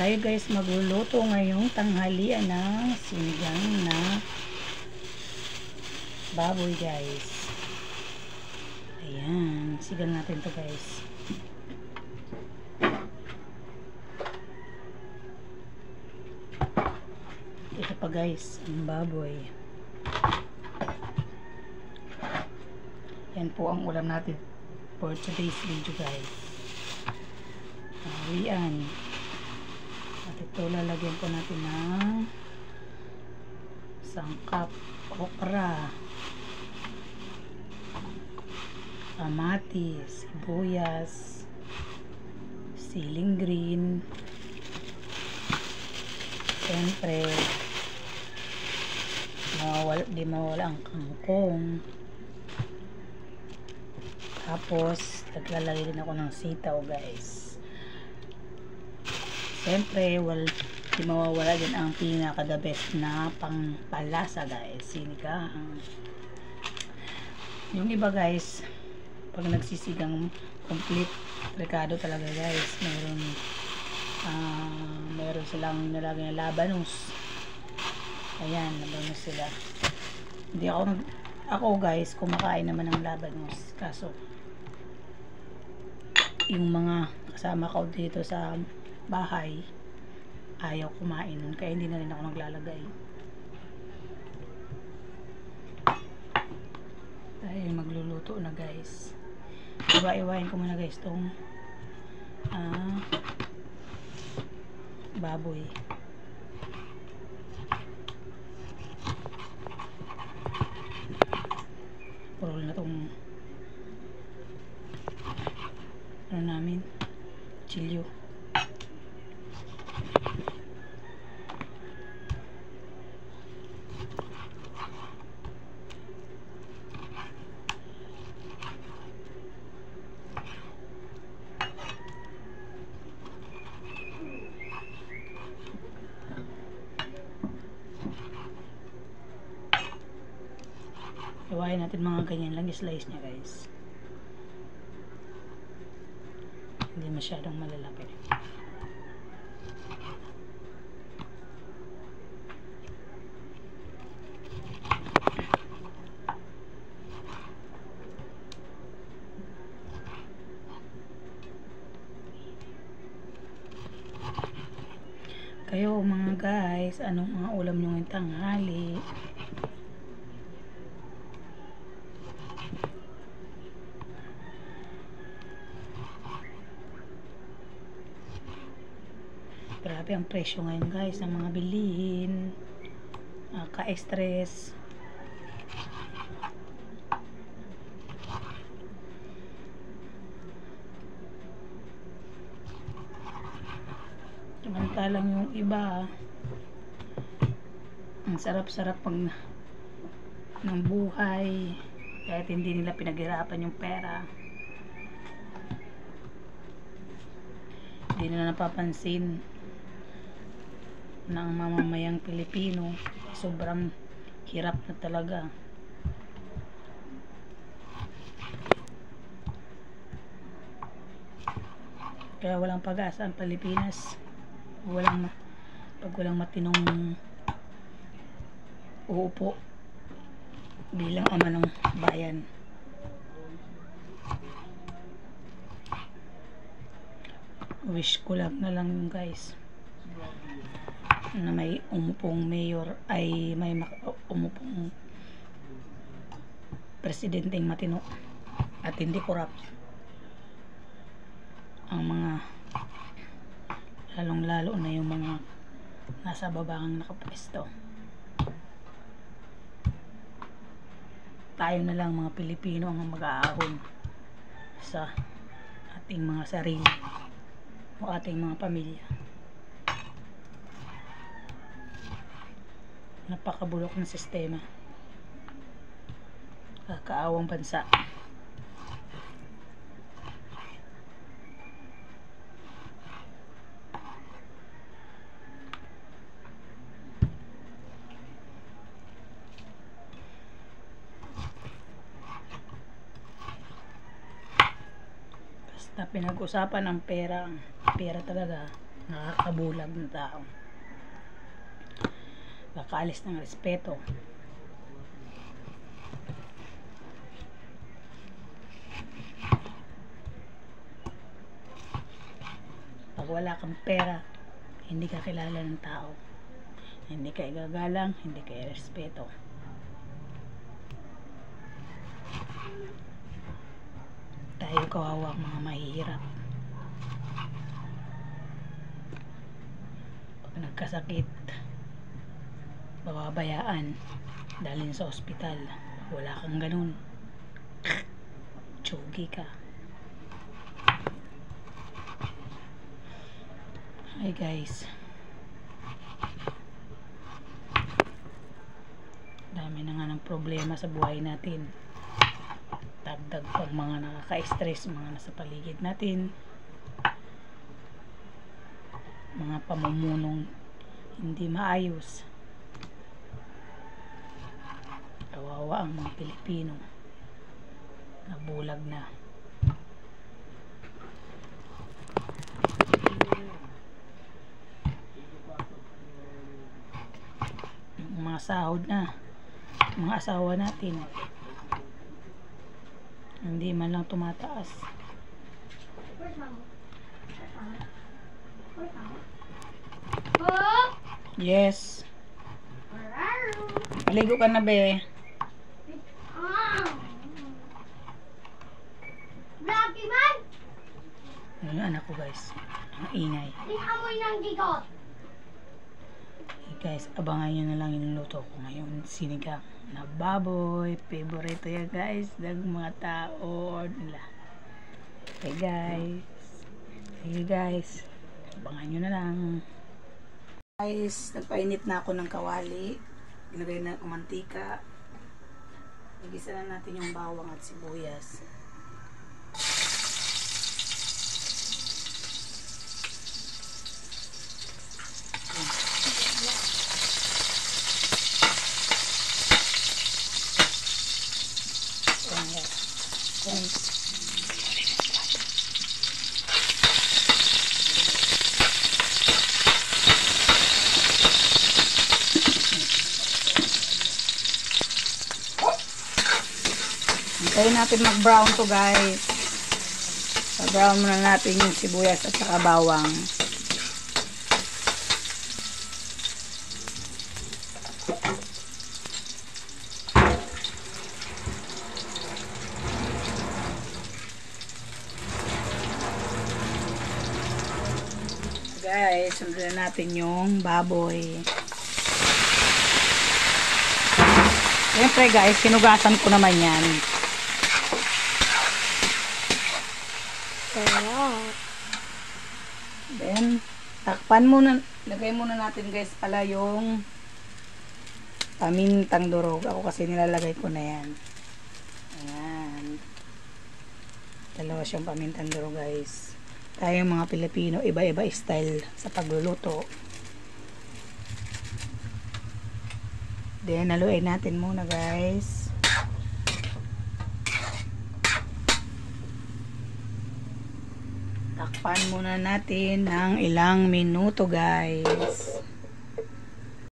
Tayo guys magluluto ngayong tanghalian ng sinigang na baboy guys. Ayan, sigang natin to guys. Ito pa guys, ang baboy. Yan po ang ulam natin for today's video guys. Tanghalian. At ito lalagyan po natin ng sangkap, okra, kamatis, sibuyas, siling green, siyempre di mawala ang kangkong. Tapos naglalagay din ako ng sitaw guys. Siyempre di mawawala din ang pinaka the best na pangpalasa guys, sinigang. Yung iba guys pag nagsisigang complete rekado talaga guys, meron silang nilagay na labanos. Ayan, labanos sila. Hindi ako guys kumakain naman ng labanos, kaso yung mga kasama ko dito sa bahay ayaw kumain nun, kaya hindi na rin ako naglalagay. Dahil magluluto na guys, iwain ko muna guys tong baboy. Purol na tong ano namin, chilyo. Iwain natin mga ganyan lang, slice niya guys, hindi masyadong malalaki. Kayo mga guys, anong mga ulam nyo ngayong tanghali? Grabe ang presyo ngayon guys ng mga bilihin, ka-stress. Samantalang yung iba ang sarap-sarap pag ng buhay, kahit hindi nila pinaghirapan yung pera, hindi nila napapansin ng mamamayang Pilipino. Sobrang hirap na talaga. Kaya walang pag-asa ang Pilipinas. Pag walang matinong uupo bilang ama ng bayan. Wish ko lang na lang guys na may umupong mayor, ay may umupong presidenteng matino at hindi corrupt. Ang mga lalong lalo na yung mga nasa babang nakapwesto. Tayo na lang mga Pilipino ang mag-aahon sa ating mga sarili o ating mga pamilya. Napakabulok ng sistema, kakaawang bansa. Basta pinag-usapan ng pera talaga, nakakabulag na tao, kakaalis ng respeto. Pag wala kang pera, hindi ka kilala ng tao, hindi ka igagalang, hindi ka irespeto. Tayo kawawa ang mga mahihirap. Pag nagkasakit, bababayaan, dalhin sa ospital. Wala kang ganun, tsugi ka. Hi guys, dami na nga ng problema sa buhay natin, dagdag pag mga nakaka-stress, mga nasa paligid natin, mga pamumunong hindi maayos. Kawawa ang mga Pilipino, nabulag na. Yung mga sahod na mga asawa natin, hindi man lang tumataas. Yes. Maligo ka na, be. Ayun yung anak ko guys, ang ingay. Amoy ng gigot. Hey guys, abangan nyo na lang yung luto ko ngayon, sinigang na baboy. Favorite yan guys ng mga tao nila. Hey guys, sige guys, abangan nyo na lang. Guys, nagpainit na ako ng kawali, ginagay na ako mantika. Igisa na natin yung bawang at sibuyas. Hintayin natin mag-brown to guys. Mag-brown muna natin yung sibuyas at saka bawang. Guys, sundan natin yung baboy. Siyempre guys, sinugasan ko naman yan. Then, takpan muna, lagay muna natin guys pala yung pamintang durog. Ako kasi nilalagay ko na yan. Ayan. Dalawa siyang pamintang durog guys. Tayong mga Pilipino, iba-iba style sa pagluluto. Then, haluin natin muna guys. Takpan muna natin ng ilang minuto guys.